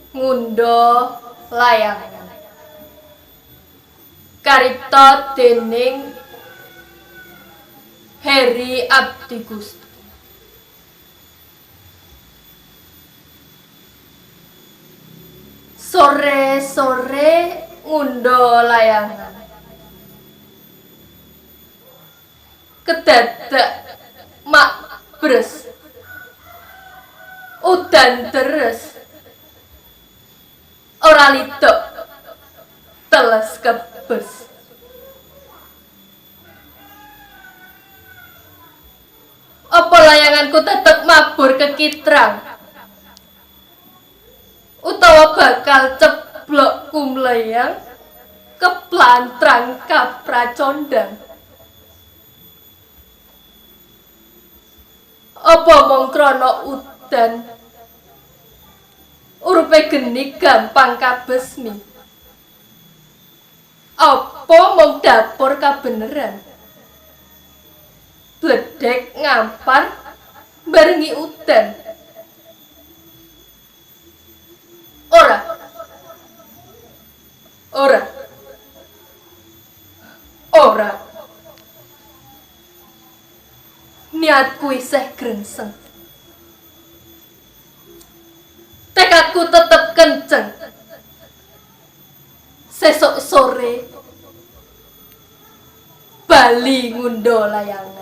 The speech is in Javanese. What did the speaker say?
Ngundha layangan karipta dening Heri Abdi Gusti. Sore-sore ngundha layangan kedadak mak bres udan deres ora lidok teles kebes. Apa layanganku tetep mabur kekitrang utawa bakal ceblok kumleyang keplantrang kapracondang. Apa mung krana udan urupe geni gampang kabesmi? Apa mung dapur kabeneran bledek ngampar barengi udan? Ora. Niatku isih grengseng. Tekadku tetep kenceng. Sesuk sore bali ngundha layangan.